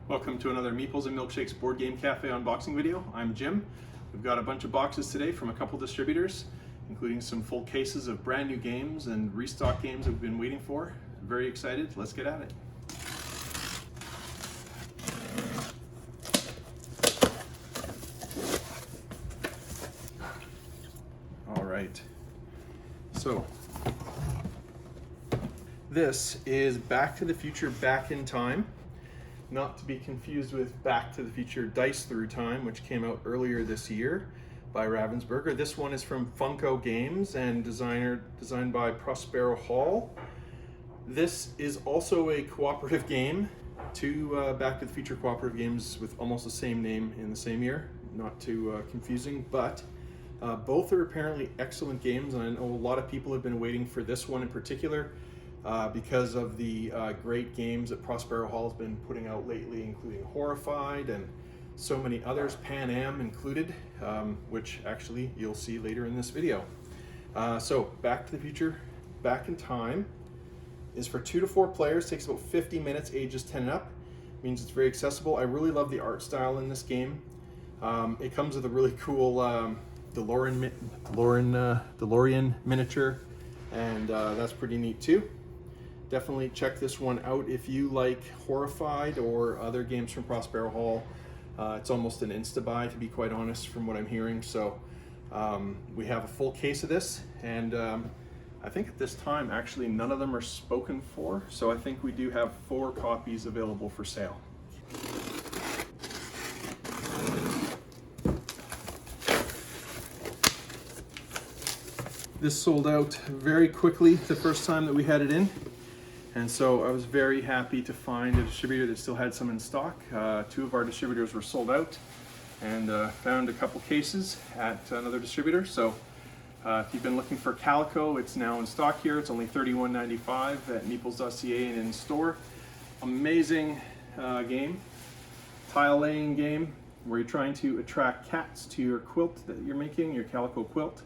Welcome to another Meeples and Milkshakes Board Game Cafe unboxing video. I'm Jim. We've got a bunch of boxes today from a couple distributors, including some full cases of brand new games and restock games that we've been waiting for. Very excited. Let's get at it. All right. So, this is Back to the Future Back in Time. Not to be confused with Back to the Future Dice Through Time, which came out earlier this year by Ravensburger. This one is from Funko Games and designed by Prospero Hall. This is also a cooperative game. Two Back to the Future cooperative games with almost the same name in the same year. Not too confusing, but both are apparently excellent games, and I know a lot of people have been waiting for this one in particular. Because of the great games that Prospero Hall has been putting out lately, including Horrified and so many others, Pan Am included, which actually you'll see later in this video. So Back to the Future Back in Time is for 2 to 4 players, takes about 50 minutes, ages 10 and up. Means it's very accessible. I really love the art style in this game. It comes with a really cool DeLorean miniature, and that's pretty neat too. Definitely check this one out if you like Horrified or other games from Prospero Hall. It's almost an insta-buy, to be quite honest, from what I'm hearing. So we have a full case of this, and I think at this time, actually, none of them are spoken for. So I think we do have 4 copies available for sale. This sold out very quickly the first time that we had it in. And so I was very happy to find a distributor that still had some in stock. 2 of our distributors were sold out, and found a couple cases at another distributor. So if you've been looking for Calico, it's now in stock here. It's only $31.95 at meeples.ca and in store. Amazing game, tile laying game, where you're trying to attract cats to your quilt that you're making, your Calico quilt.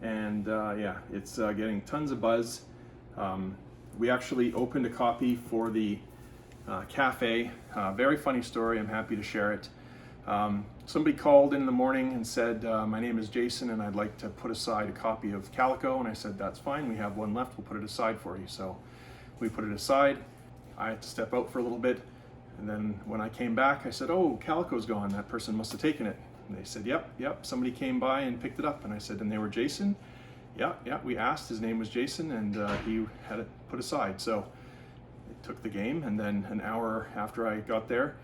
And yeah, it's getting tons of buzz. We actually opened a copy for the cafe. Very funny story, I'm happy to share it. Somebody called in the morning and said, my name is Jason and I'd like to put aside a copy of Calico, and I said, that's fine, we have one left, we'll put it aside for you. So we put it aside. I had to step out for a little bit, and then when I came back, I said, oh, Calico's gone, that person must have taken it. And they said, yep, somebody came by and picked it up. And I said, and they were Jason? Yeah, we asked, his name was Jason, and he had it put aside. So I took the game, and then an hour after I got there,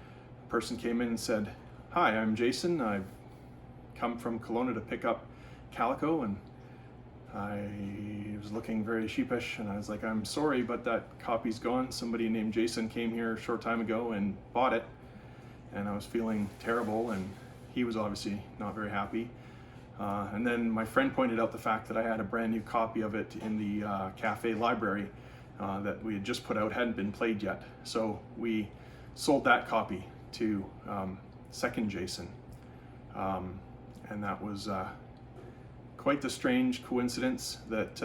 a person came in and said, hi, I'm Jason. I've come from Kelowna to pick up Calico, and I was looking very sheepish, and I was like, I'm sorry, but that copy's gone. Somebody named Jason came here a short time ago and bought it, and I was feeling terrible, and he was obviously not very happy. And then my friend pointed out the fact that I had a brand new copy of it in the cafe library that we had just put out, hadn't been played yet. So we sold that copy to second Jason. And that was quite the strange coincidence that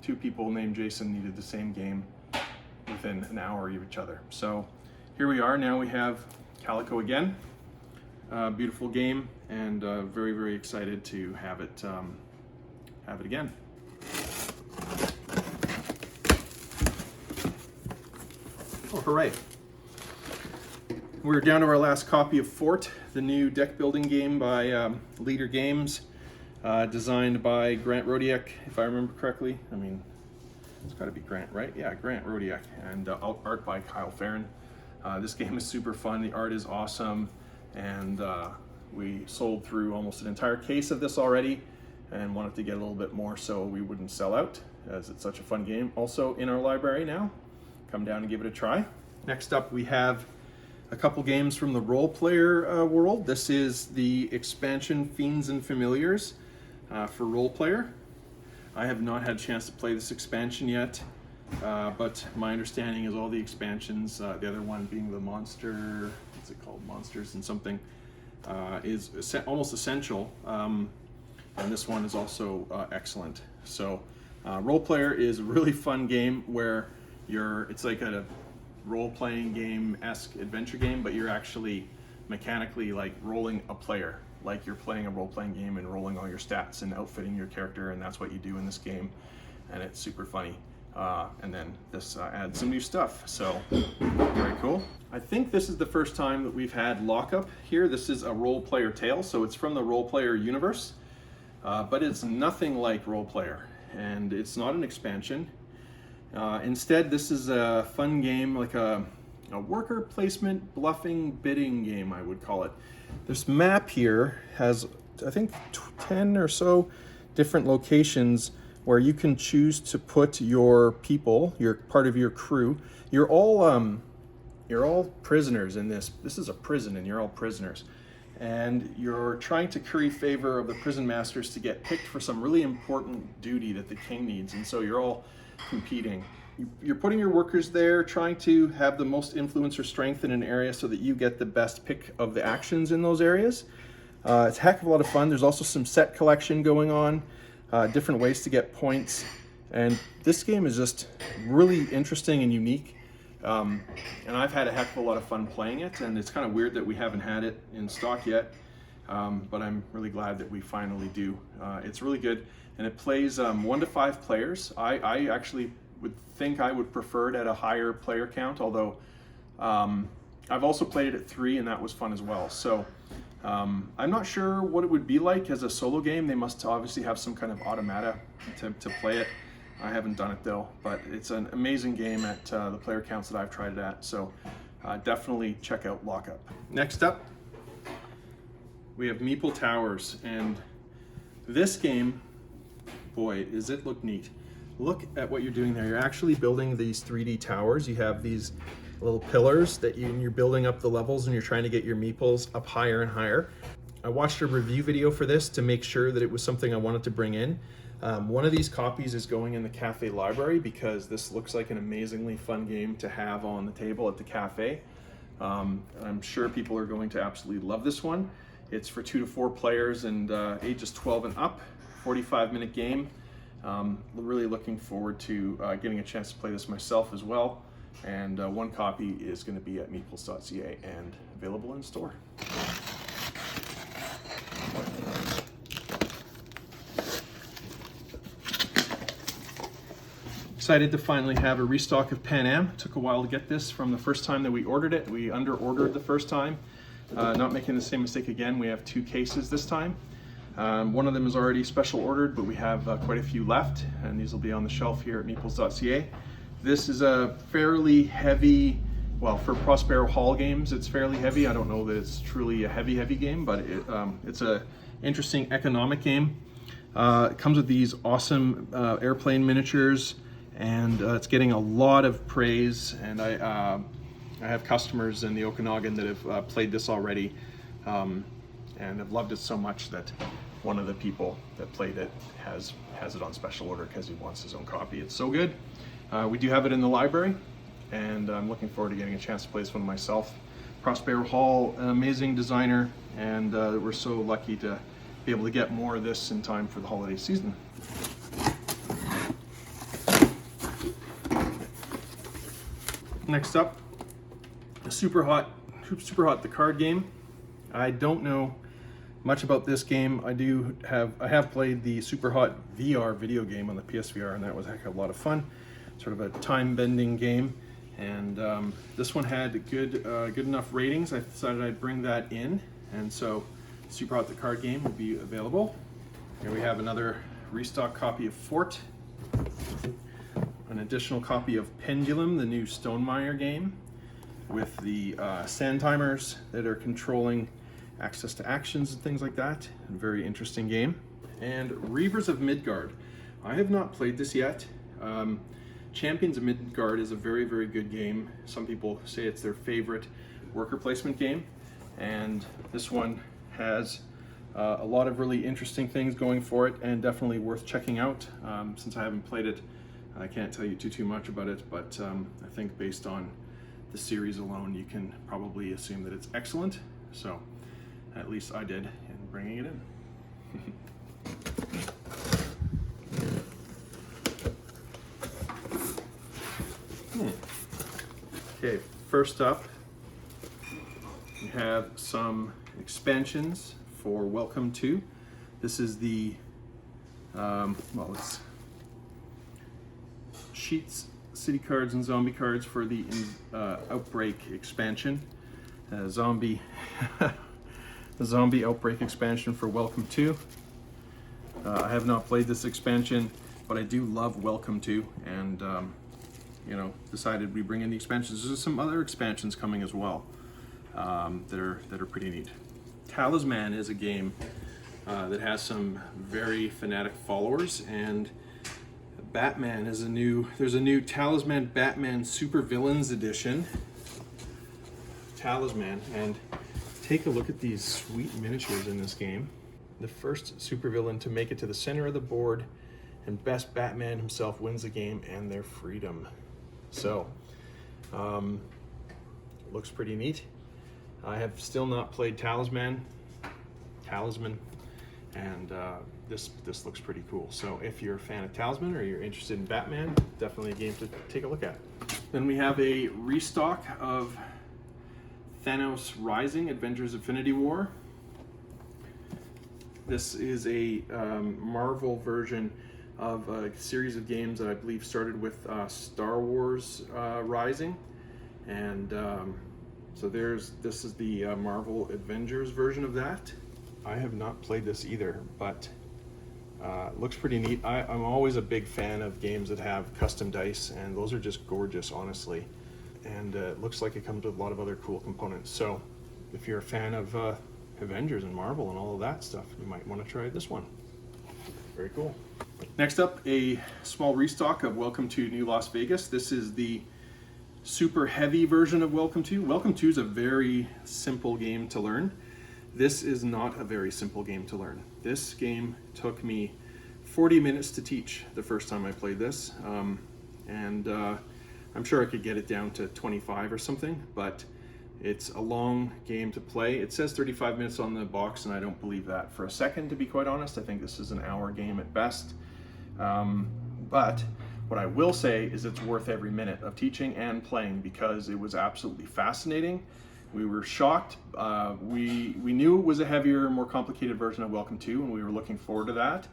2 people named Jason needed the same game within an hour of each other. So here we are, now we have Calico again. Beautiful game, and very, very excited to have it again. Oh, hooray! We're down to our last copy of Fort, the new deck building game by Leader Games, designed by Grant Rodiak, if I remember correctly. I mean, it's got to be Grant, right? Yeah, Grant Rodiak, and art by Kyle Farron. This game is super fun. The art is awesome. And we sold through almost an entire case of this already, and wanted to get a little bit more so we wouldn't sell out, as it's such a fun game. Also in our library now. Come down and give it a try. Next up, we have a couple games from the role player world. This is the expansion Fiends and Familiars for role player. I have not had a chance to play this expansion yet, but my understanding is all the expansions, the other one being the monster, what's it called, Monsters and something, is almost essential, and this one is also excellent. So Role Player is a really fun game where it's like a role-playing game-esque adventure game, but you're actually mechanically like rolling a player, like you're playing a role-playing game and rolling all your stats and outfitting your character, and that's what you do in this game, and it's super funny. And then this adds some new stuff, so very cool. I think this is the first time that we've had Lockup here. This is a role player tale, so it's from the role player universe, but it's nothing like role player, and it's not an expansion. Instead, this is a fun game, like a worker placement bluffing bidding game, I would call it. This map here has, I think, 10 or so different locations where you can choose to put your people, your part of your crew. You're all prisoners in this. This is a prison, and you're all prisoners. And you're trying to curry favor of the prison masters to get picked for some really important duty that the king needs. And so you're all competing. You're putting your workers there, trying to have the most influence or strength in an area so that you get the best pick of the actions in those areas. It's a heck of a lot of fun. There's also some set collection going on, different ways to get points. And this game is just really interesting and unique. And I've had a heck of a lot of fun playing it, and it's kind of weird that we haven't had it in stock yet. But I'm really glad that we finally do. It's really good, and it plays 1 to 5 players. I actually would think I would prefer it at a higher player count, although I've also played it at 3, and that was fun as well. So I'm not sure what it would be like as a solo game. They must obviously have some kind of automata to play it. I haven't done it though, but it's an amazing game at the player counts that I've tried it at. So definitely check out Lockup. Next up, we have Meeple Towers, and this game, boy, does it look neat. Look at what you're doing there. You're actually building these 3D towers. You have these little pillars that you're building up the levels, and you're trying to get your meeples up higher and higher. I watched a review video for this to make sure that it was something I wanted to bring in. One of these copies is going in the cafe library because this looks like an amazingly fun game to have on the table at the cafe. I'm sure people are going to absolutely love this one. It's for 2 to 4 players and ages 12 and up, 45-minute game. Really looking forward to getting a chance to play this myself as well. And one copy is going to be at meeples.ca and available in store. Excited to finally have a restock of Pan Am. It took a while to get this from the first time that we ordered it. We under-ordered the first time. Not making the same mistake again. We have 2 cases this time. One of them is already special ordered, but we have quite a few left, and these will be on the shelf here at meeples.ca. This is a fairly heavy, well, for Prospero Hall games, it's fairly heavy. I don't know that it's truly a heavy game, but it's a interesting economic game. It comes with these awesome airplane miniatures, and it's getting a lot of praise, and I have customers in the Okanagan that have played this already and have loved it so much that one of the people that played it has it on special order because he wants his own copy. It's so good. We do have it in the library, and I'm looking forward to getting a chance to play this one myself. Prospero Hall, an amazing designer, and we're so lucky to be able to get more of this in time for the holiday season. Next up, SUPERHOT, the card game. I don't know much about this game. I have played the SUPERHOT VR video game on the PSVR, and that was a heck of a lot of fun. Sort of a time-bending game, and this one had good enough ratings. I decided I'd bring that in, and so SUPERHOT the card game will be available. Here we have another restock copy of Fort, an additional copy of Pendulum, the new Stonemaier game, with the sand timers that are controlling access to actions and things like that. A very interesting game. And Reavers of Midgard. I have not played this yet. Champions of Midgard is a very, very good game. Some people say it's their favorite worker placement game, and this one has a lot of really interesting things going for it, and definitely worth checking out. Since I haven't played it, I can't tell you too much about it, but I think based on the series alone, you can probably assume that it's excellent. So at least I did in bringing it in. Okay, first up, we have some expansions for Welcome to. This is the, it's sheets, city cards, and zombie cards for the Outbreak expansion. The zombie Outbreak expansion for Welcome to. I have not played this expansion, but I do love Welcome to, and decided we bring in the expansions. There's some other expansions coming as well that are pretty neat. Talisman is a game that has some very fanatic followers, and Batman is there's a new Talisman Batman Super Villains Edition. Talisman, and take a look at these sweet miniatures in this game. The first supervillain to make it to the center of the board, and best Batman himself wins the game and their freedom. So, looks pretty neat. I have still not played Talisman, and this looks pretty cool. So if you're a fan of Talisman or you're interested in Batman, definitely a game to take a look at. Then we have a restock of Thanos Rising, Avengers Infinity War. This is a Marvel version of a series of games that I believe started with Star Wars Rising, and so this is the Marvel Avengers version of that. I have not played this either, but looks pretty neat. I'm always a big fan of games that have custom dice, and those are just gorgeous, honestly. And it looks like it comes with a lot of other cool components. So if you're a fan of Avengers and Marvel and all of that stuff, you might want to try this one. Very cool. Next up, a small restock of Welcome to New Las Vegas. This is the super heavy version of Welcome to. Welcome to is a very simple game to learn. This is not a very simple game to learn. This game took me 40 minutes to teach the first time I played this. I'm sure I could get it down to 25 or something, but it's a long game to play. It says 35 minutes on the box, and I don't believe that for a second, to be quite honest. I think this is an hour game at best. But what I will say is it's worth every minute of teaching and playing, because it was absolutely fascinating. We were shocked. We knew it was a heavier, more complicated version of Welcome to, and we were looking forward to that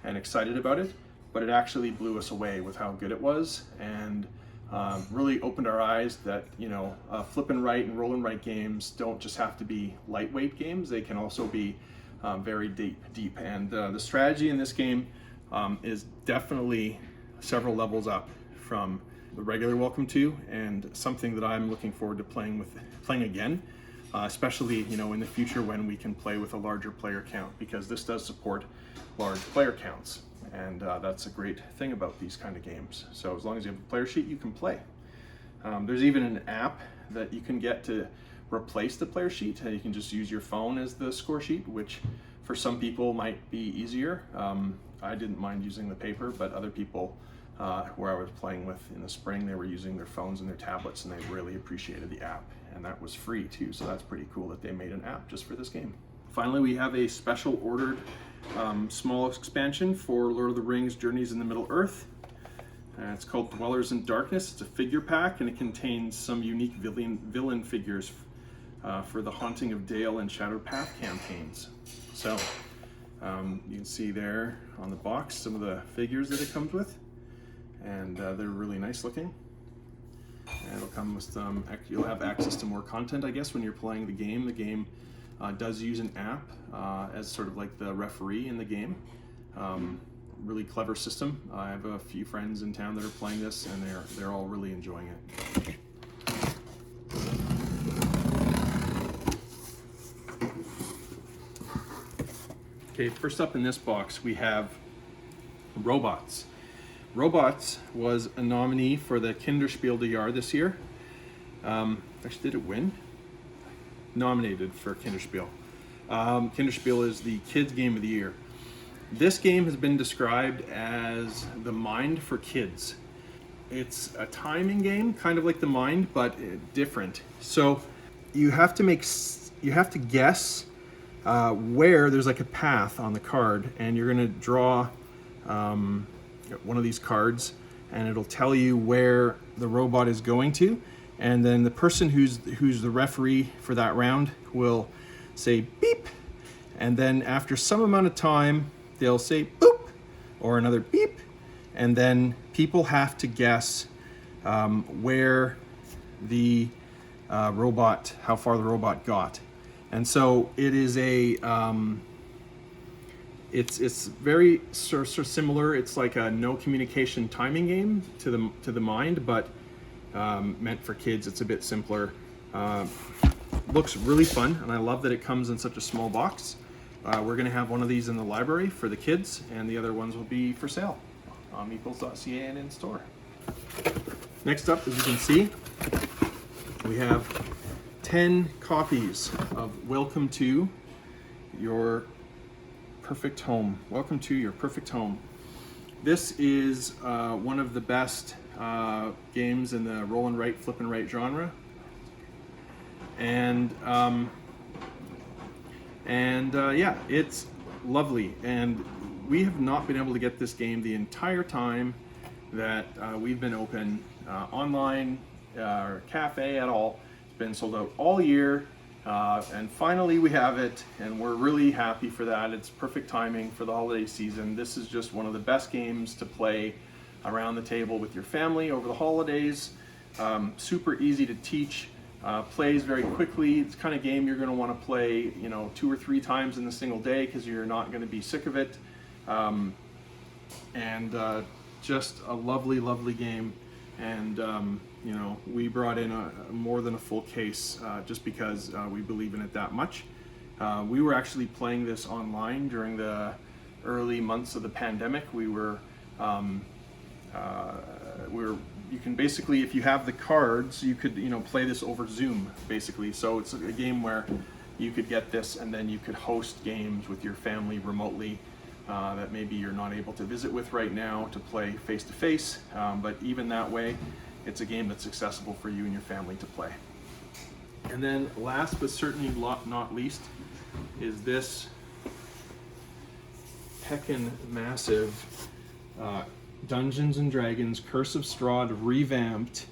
and excited about it, but it actually blew us away with how good it was, and really opened our eyes that, flip and right and roll and right games don't just have to be lightweight games. They can also be very deep. And the strategy in this game is definitely several levels up from the regular Welcome to, and something that I'm looking forward to playing again, especially in the future when we can play with a larger player count, because this does support large player counts. And that's a great thing about these kind of games. So as long as you have a player sheet, you can play. There's even an app that you can get to replace the player sheet. You can just use your phone as the score sheet, which for some people might be easier. I didn't mind using the paper, but other people where I was playing with in the spring, they were using their phones and their tablets, and they really appreciated the app. And that was free too, so that's pretty cool that they made an app just for this game. Finally, we have a special ordered small expansion for Lord of the Rings Journeys in the Middle-earth. It's called Dwellers in Darkness. It's a figure pack, and it contains some unique villain figures for the Haunting of Dale and Shadowed Path campaigns. So you can see there on the box some of the figures that it comes with, and they're really nice looking. And it'll come with you'll have access to more content, I guess, when you're playing the game. The game does use an app as sort of like the referee in the game. Really clever system. I have a few friends in town that are playing this, and they're all really enjoying it. Okay, first up in this box we have Robots. Robots was a nominee for the Kinderspiel des Jahres this year. Actually, did it win? Nominated for Kinderspiel. Kinderspiel is the kids' game of the year. This game has been described as the Mind for kids. It's a timing game, kind of like the Mind, but different. So you have to guess where there's like a path on the card, and you're going to draw one of these cards, and it'll tell you where the robot is going to. and then the person who's the referee for that round will say beep, and then after some amount of time they'll say boop or another beep, and then people have to guess where the robot, how far the robot got. And so it is a it's very sort of similar. It's like a no communication timing game to the mind, but meant for kids. It's a bit simpler. Looks really fun, and I love that it comes in such a small box. We're going to have one of these in the library for the kids, and the other ones will be for sale on meeples.ca and in store. Next up, as you can see, we have 10 copies of Welcome to Your Perfect Home. Welcome to Your Perfect Home. This is one of the best games in the roll and write, flip and write genre. And yeah, it's lovely. And we have not been able to get this game the entire time that we've been open online or cafe at all. It's been sold out all year. And finally we have it, and we're really happy for that. It's perfect timing for the holiday season. This is just one of the best games to play around the table with your family over the holidays. Super easy to teach, plays very quickly. It's the kind of game you're going to want to play, 2 or 3 times in a single day because you're not going to be sick of it. Just a lovely, lovely game. And we brought in more than a full case just because we believe in it that much. We were actually playing this online during the early months of the pandemic. You can basically, if you have the cards, you could play this over Zoom basically. So it's a game where you could get this and then you could host games with your family remotely that maybe you're not able to visit with right now to play face to face, but even that way it's a game that's accessible for you and your family to play. And then last but certainly not least is this heckin' massive Dungeons and Dragons Curse of Strahd Revamped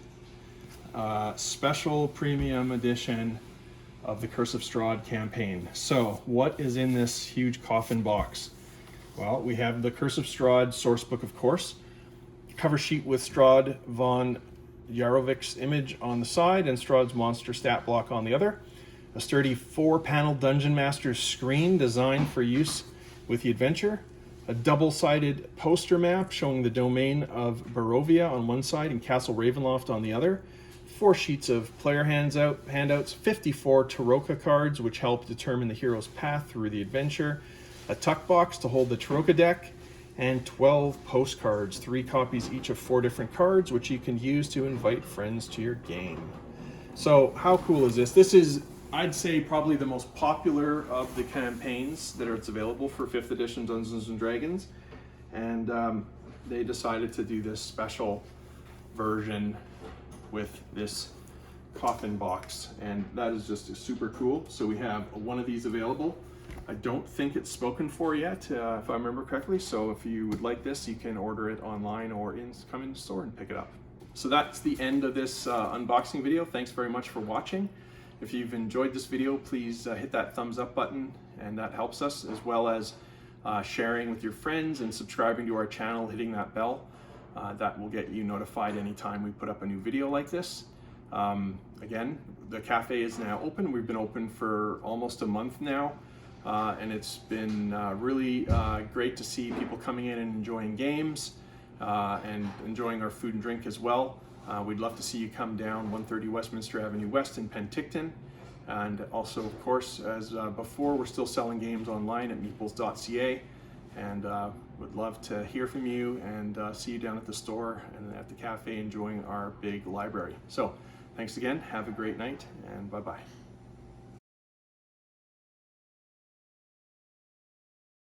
special premium edition of the Curse of Strahd campaign. So what is in this huge coffin box? Well, we have the Curse of Strahd source book, of course, cover sheet with Strahd von Yarovik's image on the side and Strahd's monster stat block on the other, a sturdy 4-panel Dungeon Master's screen designed for use with the adventure, a double-sided poster map showing the domain of Barovia on one side and Castle Ravenloft on the other, 4 sheets of player handouts, 54 Taroka cards which help determine the hero's path through the adventure, a tuck box to hold the Taroka deck, and 12 postcards, 3 copies each of 4 different cards, which you can use to invite friends to your game. So how cool is this? This is, I'd say, probably the most popular of the campaigns that it's available for 5th edition Dungeons and Dragons. And they decided to do this special version with this coffin box. And that is just super cool. So we have one of these available. I don't think it's spoken for yet, if I remember correctly. So if you would like this, you can order it online or come in the store and pick it up. So that's the end of this unboxing video. Thanks very much for watching. If you've enjoyed this video, please hit that thumbs up button, and that helps us, as well as sharing with your friends and subscribing to our channel, hitting that bell. That will get you notified anytime we put up a new video like this. Again, the cafe is now open. We've been open for almost a month now. And it's been really great to see people coming in and enjoying games and enjoying our food and drink as well. We'd love to see you come down 130 Westminster Avenue West in Penticton. And also, of course, as before, we're still selling games online at meeples.ca, and would love to hear from you and see you down at the store and at the cafe enjoying our big library. So thanks again, have a great night, and bye-bye.